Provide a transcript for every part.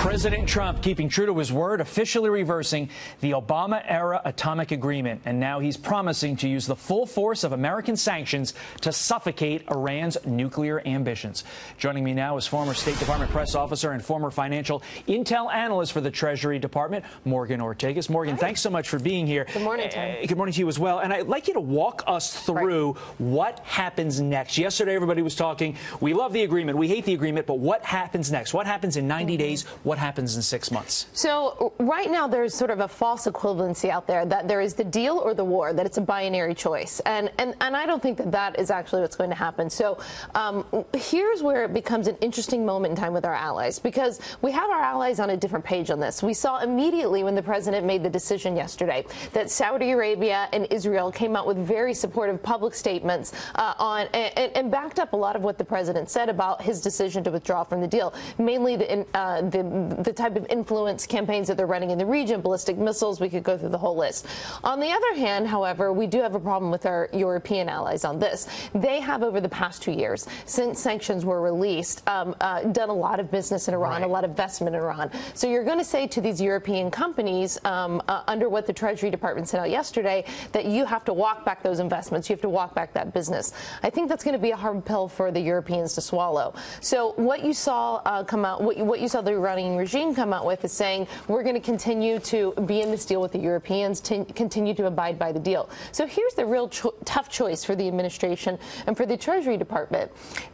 President Trump keeping true to his word, officially reversing the Obama-era atomic agreement. And now he's promising to use the full force of American sanctions to suffocate Iran's nuclear ambitions. Joining me now is former State Department press officer and former financial intel analyst for the Treasury Department, Morgan Ortagus. Morgan, thanks so much for being here. Good morning, Tim. Good morning to you as well. And I'd like you to walk us through what happens next. Yesterday, everybody was talking, we love the agreement, we hate the agreement, but what happens next? What happens in 90 days? What happens in 6 months? So right now there's sort of a false equivalency out there that there is the deal or the war, that it's a binary choice. And I don't think that that is actually what's going to happen. So here's where it becomes an interesting moment in time with our allies, because we have our allies on a different page on this. We saw immediately when the president made the decision yesterday that Saudi Arabia and Israel came out with very supportive public statements and backed up a lot of what the president said about his decision to withdraw from the deal, mainly the type of influence campaigns that they're running in the region, ballistic missiles. We could go through the whole list. On the other hand, however, we do have a problem with our European allies on this. They have, over the past 2 years, since sanctions were released, done a lot of business in Iran, a lot of investment in Iran. So you're going to say to these European companies, under what the Treasury Department sent out yesterday, that you have to walk back those investments, you have to walk back that business. I think that's going to be a hard pill for the Europeans to swallow. So what you saw come out, what you saw the Iranian regime come out with is saying, we're going to continue to be in this deal with the Europeans, to continue to abide by the deal. So here's the real tough choice for the administration and for the Treasury Department.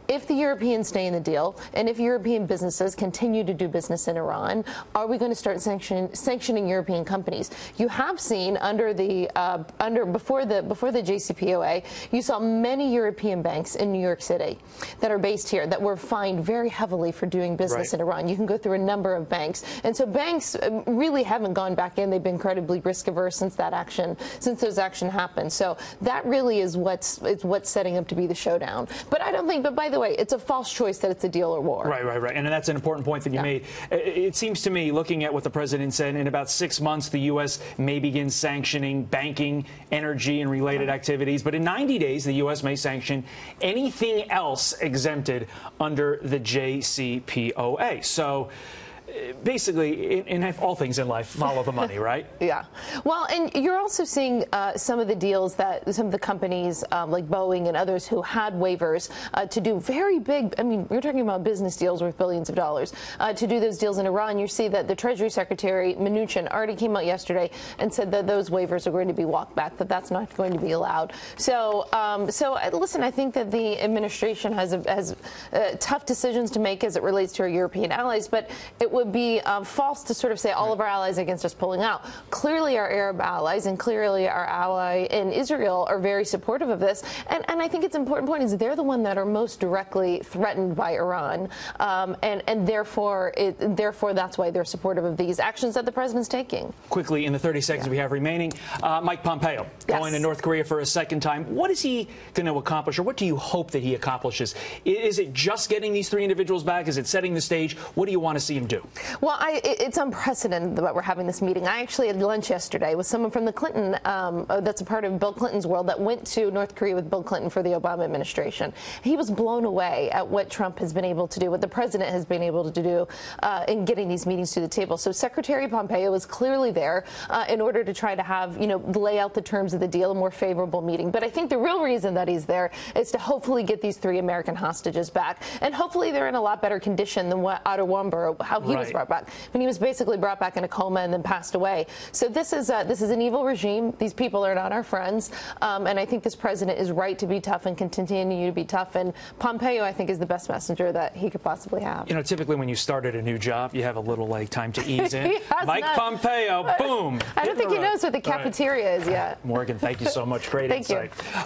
If the Europeans stay in the deal, and if European businesses continue to do business in Iran, are we going to start sanctioning European companies? You have seen before the JCPOA, you saw many European banks in New York City that are based here that were fined very heavily for doing business in Iran. You can go through a number of banks, and so banks really haven't gone back in. They've been incredibly risk averse since those actions happened. So that really is what's setting up to be the showdown. But I don't think. But by the way, it's a false choice that it's a deal or war. Right. And that's an important point that you made. It seems to me, looking at what the president said, in about 6 months, the U.S. may begin sanctioning banking, energy, and related activities. But in 90 days, the U.S. may sanction anything else exempted under the JCPOA. So basically, in all things in life, follow the money, right? Yeah. Well, and you're also seeing some of the deals that some of the companies like Boeing and others who had waivers to do very big, I mean, we're talking about business deals worth billions of dollars, to do those deals in Iran. You see that the Treasury Secretary, Mnuchin, already came out yesterday and said that those waivers are going to be walked back, that that's not going to be allowed. So, listen, I think that the administration has tough decisions to make as it relates to our European allies, but it would be false to sort of say all of our allies against us pulling out. Clearly our Arab allies and clearly our ally in Israel are very supportive of this. And I think it's an important point is they're the one that are most directly threatened by Iran. And therefore that's why they're supportive of these actions that the president's taking. Quickly, in the 30 seconds we have remaining, Mike Pompeo going to North Korea for a second time. What is he going to accomplish, or what do you hope that he accomplishes? Is it just getting these 3 individuals back? Is it setting the stage? What do you want to see him do? Well, it's unprecedented that we're having this meeting. I actually had lunch yesterday with someone from the Clinton, that's a part of Bill Clinton's world, that went to North Korea with Bill Clinton for the Obama administration. He was blown away at what Trump has been able to do, what the president has been able to do in getting these meetings to the table. So Secretary Pompeo is clearly there in order to try to have, lay out the terms of the deal, a more favorable meeting. But I think the real reason that he's there is to hopefully get these 3 American hostages back. And hopefully they're in a lot better condition than what Otto Warmbier, how he was brought back. When he was basically brought back in a coma and then passed away. So this is an evil regime. These people are not our friends. And I think this president is right to be tough and continue to be tough. And Pompeo, I think, is the best messenger that he could possibly have. Typically when you start at a new job, you have a little time to ease in. Mike Pompeo, boom. I don't think he knows what the cafeteria is yet. Morgan, thank you so much. Great insight. Thank you.